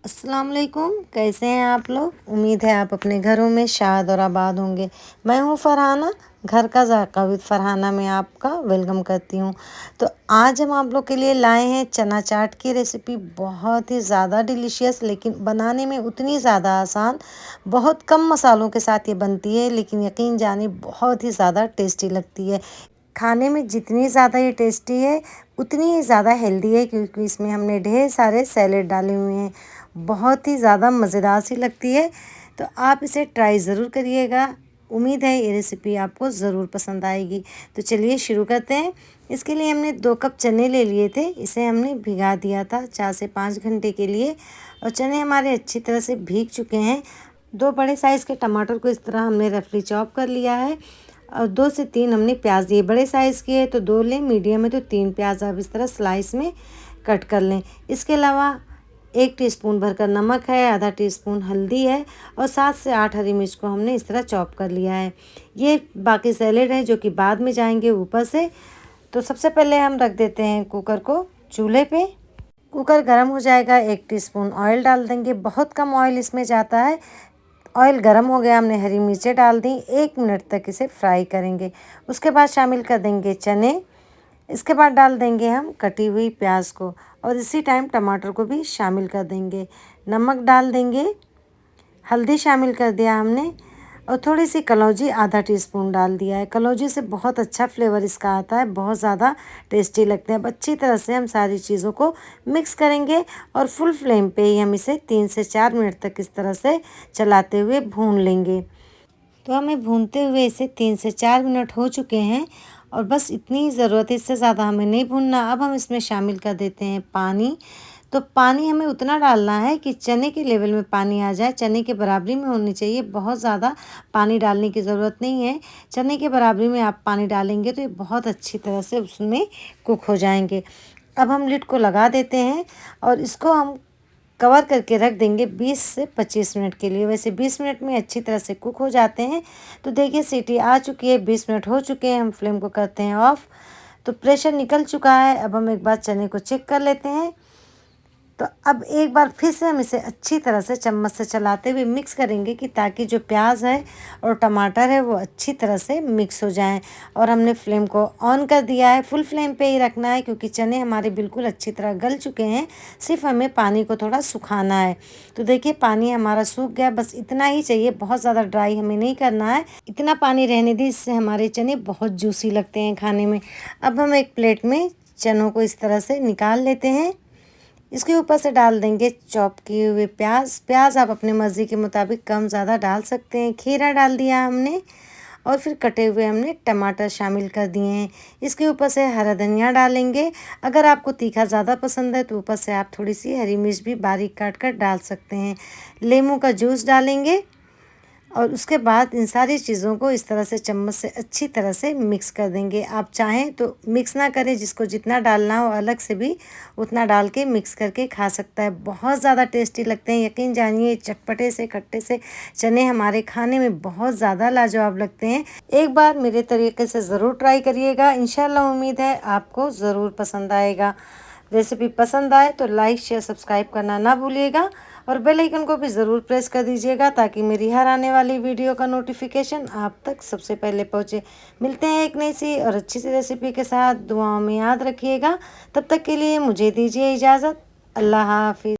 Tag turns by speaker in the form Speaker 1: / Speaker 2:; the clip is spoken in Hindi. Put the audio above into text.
Speaker 1: अस्सलाम वालेकुम। कैसे हैं आप लोग? उम्मीद है आप अपने घरों में शाद और आबाद होंगे। मैं हूँ फरहाना, घर का ज़ायक़ा विद फरहाना में आपका वेलकम करती हूँ। तो आज हम आप लोग के लिए लाए हैं चना चाट की रेसिपी। बहुत ही ज़्यादा डिलीशियस, लेकिन बनाने में उतनी ज़्यादा आसान। बहुत कम मसालों के साथ ये बनती है, लेकिन यकीन जानिए बहुत ही ज़्यादा टेस्टी लगती है। खाने में जितनी ज़्यादा ये टेस्टी है उतनी ही ज़्यादा हेल्दी है, क्योंकि इसमें हमने ढेर सारे सैलेड डाले हुए हैं। बहुत ही ज़्यादा मज़ेदार सी लगती है, तो आप इसे ट्राई ज़रूर करिएगा। उम्मीद है ये रेसिपी आपको ज़रूर पसंद आएगी। तो चलिए शुरू करते हैं। इसके लिए हमने 2 कप चने ले लिए थे। इसे हमने भिगा दिया था 4 से 5 घंटे के लिए, और चने हमारे अच्छी तरह से भीग चुके हैं। 2 बड़े साइज़ के टमाटर को इस तरह हमने रफली चॉप कर लिया है, और 2 से 3 हमने प्याज लिए। बड़े साइज़ की है तो 2 लें, मीडियम है तो 3 प्याज आप इस तरह स्लाइस में कट कर लें। इसके अलावा 1 टीस्पून भरकर नमक है, आधा टीस्पून हल्दी है, और 7 से 8 हरी मिर्च को हमने इस तरह चॉप कर लिया है। ये बाकी सैलेड है जो कि बाद में जाएंगे ऊपर से। तो सबसे पहले हम रख देते हैं कुकर को चूल्हे पे। कुकर गर्म हो जाएगा, 1 टीस्पून ऑयल डाल देंगे। बहुत कम ऑयल इसमें जाता है। ऑयल गर्म हो गया, हमने हरी मिर्चें डाल दी। 1 मिनट तक इसे फ्राई करेंगे। उसके बाद शामिल कर देंगे चने। इसके बाद डाल देंगे हम कटी हुई प्याज को, और इसी टाइम टमाटर को भी शामिल कर देंगे। नमक डाल देंगे, हल्दी शामिल कर दिया हमने, और थोड़ी सी कलौंजी आधा टीस्पून डाल दिया है। कलौंजी से बहुत अच्छा फ्लेवर इसका आता है, बहुत ज़्यादा टेस्टी लगते हैं। अब अच्छी तरह से हम सारी चीज़ों को मिक्स करेंगे, और फुल फ्लेम पे ही हम इसे 3 से 4 मिनट तक इस तरह से चलाते हुए भून लेंगे। तो हमें भूनते हुए इसे 3 से 4 मिनट हो चुके हैं, और बस इतनी ही ज़रूरत है, इससे ज़्यादा हमें नहीं भूनना। अब हम इसमें शामिल कर देते हैं पानी। तो पानी हमें उतना डालना है कि चने के लेवल में पानी आ जाए, चने के बराबरी में होनी चाहिए। बहुत ज़्यादा पानी डालने की ज़रूरत नहीं है। चने के बराबरी में आप पानी डालेंगे तो ये बहुत अच्छी तरह से उसमें कुक हो जाएंगे। अब हम लिड को लगा देते हैं, और इसको हम कवर करके रख देंगे 20 से 25 मिनट के लिए। वैसे 20 मिनट में अच्छी तरह से कुक हो जाते हैं। तो देखिए सीटी आ चुकी है, 20 मिनट हो चुके हैं। हम फ्लेम को करते हैं ऑफ़। तो प्रेशर निकल चुका है। अब हम एक बार चने को चेक कर लेते हैं। तो अब एक बार फिर से हम इसे अच्छी तरह से चम्मच से चलाते हुए मिक्स करेंगे, कि ताकि जो प्याज है और टमाटर है वो अच्छी तरह से मिक्स हो जाएं। और हमने फ्लेम को ऑन कर दिया है। फुल फ्लेम पे ही रखना है, क्योंकि चने हमारे बिल्कुल अच्छी तरह गल चुके हैं। सिर्फ हमें पानी को थोड़ा सुखाना है। तो देखिए पानी हमारा सूख गया, बस इतना ही चाहिए, बहुत ज़्यादा ड्राई हमें नहीं करना है। इतना पानी रहने दी, इससे हमारे चने बहुत जूसी लगते हैं खाने में। अब हम एक प्लेट में चनों को इस तरह से निकाल लेते हैं। इसके ऊपर से डाल देंगे चॉप किए हुए प्याज आप अपने मर्ज़ी के मुताबिक कम ज़्यादा डाल सकते हैं। खीरा डाल दिया हमने, और फिर कटे हुए हमने टमाटर शामिल कर दिए हैं। इसके ऊपर से हरा धनिया डालेंगे। अगर आपको तीखा ज़्यादा पसंद है तो ऊपर से आप थोड़ी सी हरी मिर्च भी बारीक काट कर डाल सकते हैं। लेमू का जूस डालेंगे, और उसके बाद इन सारी चीज़ों को इस तरह से चम्मच से अच्छी तरह से मिक्स कर देंगे। आप चाहें तो मिक्स ना करें, जिसको जितना डालना हो अलग से भी उतना डाल के मिक्स करके खा सकता है। बहुत ज़्यादा टेस्टी लगते हैं, यकीन जानिए। चटपटे से खट्टे से चने हमारे खाने में बहुत ज़्यादा लाजवाब लगते हैं। एक बार मेरे तरीके से ज़रूर ट्राई करिएगा, इंशाल्लाह उम्मीद है आपको ज़रूर पसंद आएगा। रेसिपी पसंद आए तो लाइक शेयर सब्सक्राइब करना ना भूलिएगा, और बेल आइकन को भी ज़रूर प्रेस कर दीजिएगा, ताकि मेरी हर आने वाली वीडियो का नोटिफिकेशन आप तक सबसे पहले पहुंचे। मिलते हैं एक नई सी और अच्छी सी रेसिपी के साथ। दुआओं में याद रखिएगा। तब तक के लिए मुझे दीजिए इजाज़त। अल्लाह हाफिज़।